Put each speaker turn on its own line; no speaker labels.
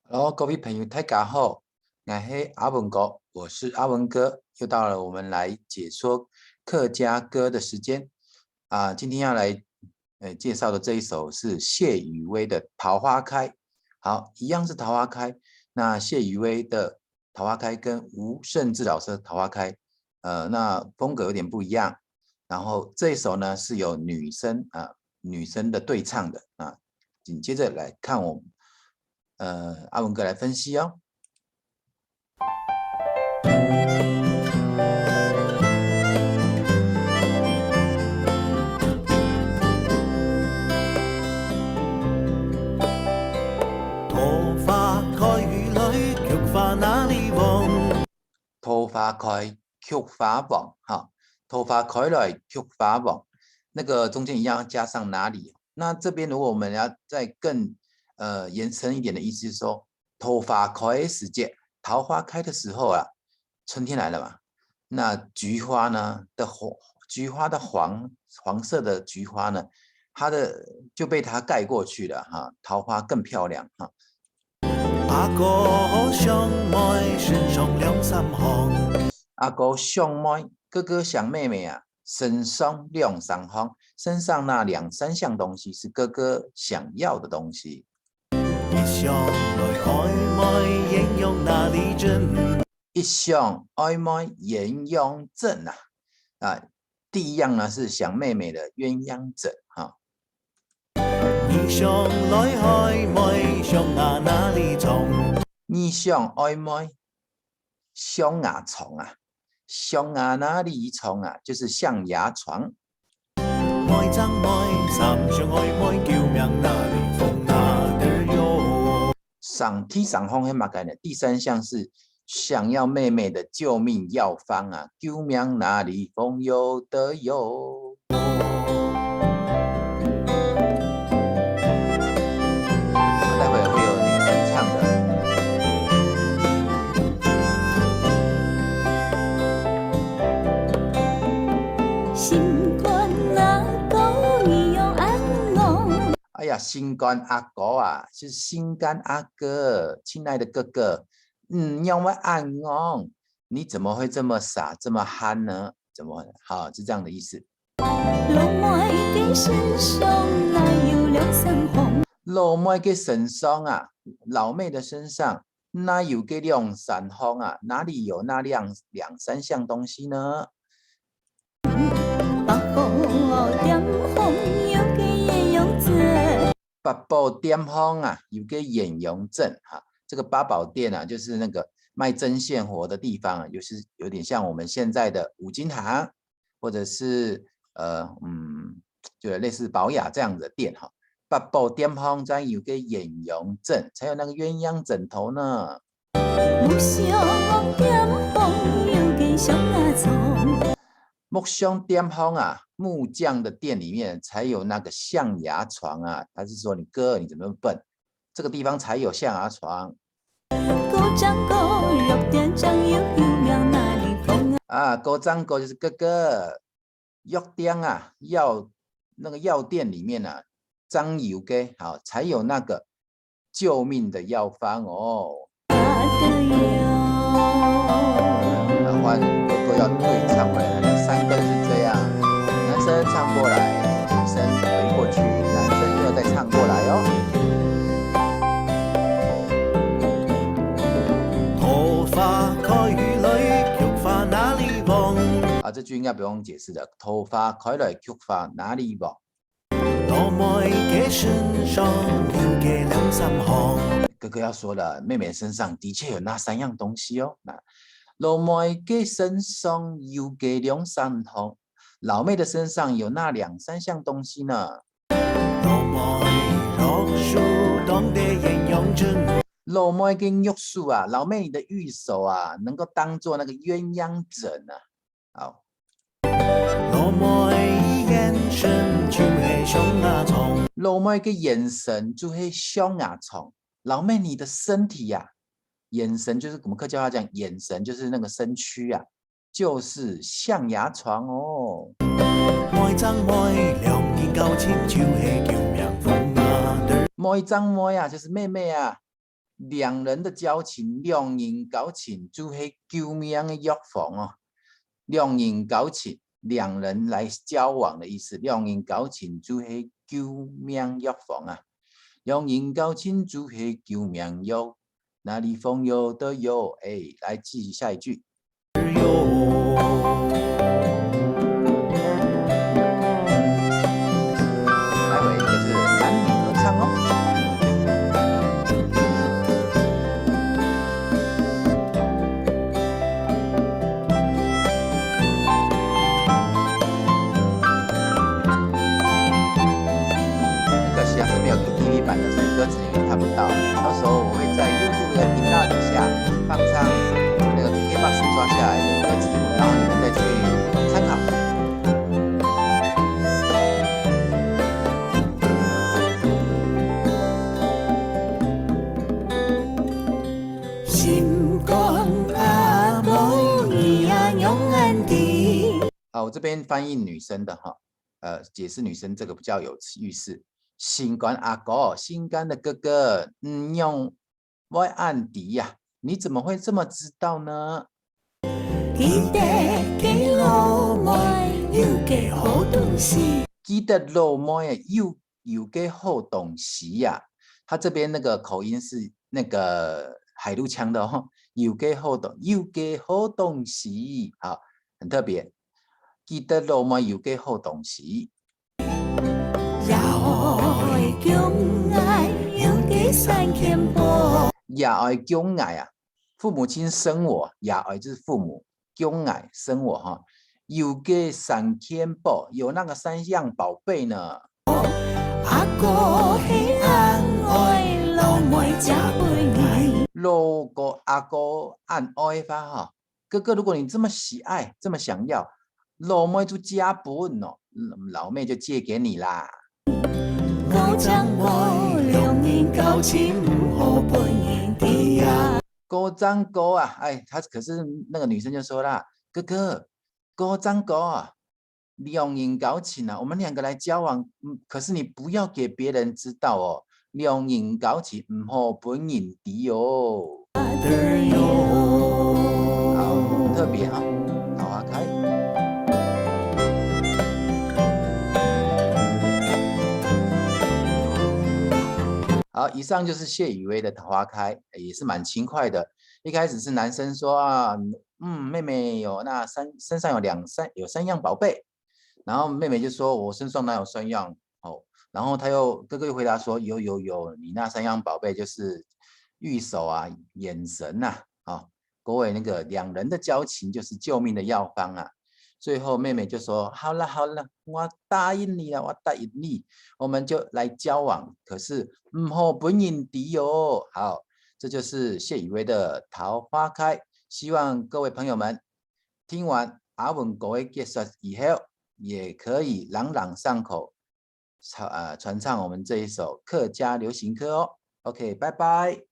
Hello，各位朋友，大家好，我是阿文哥，我是阿文哥，又到了我们来解说客家歌的时间啊。今天要来介绍的这一首是谢宇威的《桃花开》。好，一样是《桃花开》，那谢宇威的《桃花开》跟吴胜志老师的《桃花开》，那风格有点不一样。然后这一首呢是有女生的对唱的啊。紧接着来看我们。阿文哥来分析哦。
桃花开雨里，菊花哪里旺？
桃花开，菊花旺，哈，桃花开来，菊花旺，那个中间一样加上哪里？那这边如果我们要再更延伸一点的意思，就是说桃花开的时节，桃花开的时候啊，春天来了嘛。那菊花呢菊花的黄色的菊花呢，就被它盖过去了哈，桃花更漂亮哈。
阿哥相爱，身上两三行。
阿哥想妹，哥哥想妹妹啊，身上两三行，身上那两三项东西是哥哥想要的东西。
一向来暧昧，艳阳哪里真？
一向暧昧鸳鸯枕啊，第一样呢是想妹妹的鸳鸯枕哈。
你向来暧昧，象牙哪里藏？
你想暧昧，象牙床啊，象牙哪里床啊，就是象牙床。
爱争爱，三上暧昧，救命哪里风哪里有？
上梯上风很马概念。第三项是想要妹妹的救命药方啊，救命哪里风有的有。待会会有女生唱的。
心肝阿哥你用安我，
哎呀，心肝阿哥啊，是心肝阿哥，亲爱的哥哥，要么爱我，你怎么会这么傻，这么憨呢？怎么好，是这样的意思。
老妹嘅身上哪有两三行？
老妹嘅身上啊，老妹的身上哪有个两三行啊？哪里有那两三项东西呢？
八宝点红有个艳阳子，
八宝店方啊，有个眼容镇哈。这个八宝店啊，就是那个卖针线活的地方啊，有点像我们现在的五金行，或者是就类似宝雅这样的店哈。八宝店方才有个眼容枕，才有那个鸳鸯枕头呢。
木上点红有个象牙床，
木匠店方啊，木匠的店里面才有那个象牙床啊。他是说你哥你怎么那么笨？这个地方才有象牙床。
高张高肉点张有救命哪里风啊？
高张狗就是哥哥，药店啊，那个药店里面啊，张油给好才有那个救命的药方哦。换哥哥要对唱回来了，三个是这样，男生唱过来，女生回过去，男生又再唱过来哦。
桃花开雨里，菊花哪里旺？
这句应该不用解释的。头发开来，菊花哪里旺？
老妹嘅身上有个两三行。
哥哥要说了，妹妹身上的确有那三样东西哦。那老妹嘅身上有个两三行，老妹的身上有那两三项东西呢。
老妹落树当地艳阳枕。
老妹跟玉树啊，老妹你的玉手啊，能够当做那个鸳鸯枕啊。好。
老妹眼神就系象牙床。
老妹嘅眼神就系象牙床。老妹你的身体呀、眼神就是我们客家话讲，眼神就是那个身躯啊，就是象牙床哦。
爱争爱，两件交情就系叫命风啊！
妹张妹啊，就是妹妹啊，两人的交情，两人交情就是救命的药房哦。两人交情，两人来交往的意思。两人交情就是救命药房啊。两人交情就是救命药，哪里风有的有？哎，来记下一句。待会这个是男女合唱哦。很可惜啊，是没有 KTV 版的，所以歌词你们看不到。到时候我会在 YouTube 的频道底下放上那个 KKBOX 抓下来的歌词，然后你们再去参考。
心肝阿母伊啊永安地。
好，我这边翻译女生的哈，解释女生这个比较有意思。心肝阿哥，心肝的哥哥，用我安迪呀，你怎么会这么知道呢？
记得给老妹又给好东西。
记得老妹有给好东西呀。他这边那个口音是那个海陆腔的哦，有给好东西，好，很特别。记得老妹有给好东西。
也爱强爱又给三千步。
也爱强爱啊，父母亲生我，也爱就是父母，强爱生我哈，有给三千宝，有那个3样宝贝呢。
阿哥喜安爱，老妹加倍爱。
老哥阿哥按爱发哈，哥哥，如果你这么喜爱，这么想要，老妹就加本哦，老妹就借给你啦。
高掌妹，两人交情唔好分人地啊。
高张高啊，哎，他可是那个女生就说啦，哥哥，高张高啊，两人交情啊，我们2个来交往，可是你不要给别人知道哦，两人交情唔好分人知哦。好，很特别哈，桃花开。好，以上就是谢宇威的《桃花开》，也是蛮轻快的。一开始是男生说啊，妹妹有那身上有3样宝贝，然后妹妹就说我身上哪有3样哦，然后哥哥又回答说有，你那3样宝贝就是玉手啊、眼神呐，各位那个2人的交情就是救命的药方啊。最后妹妹就说好了，我答应你了，我们就来交往。可是好本人知哦。好，这就是谢宇威的《桃花开》。希望各位朋友们听完阿文国的解说以后，也可以朗朗上口，传唱我们这一首客家流行歌哦。OK， 拜拜。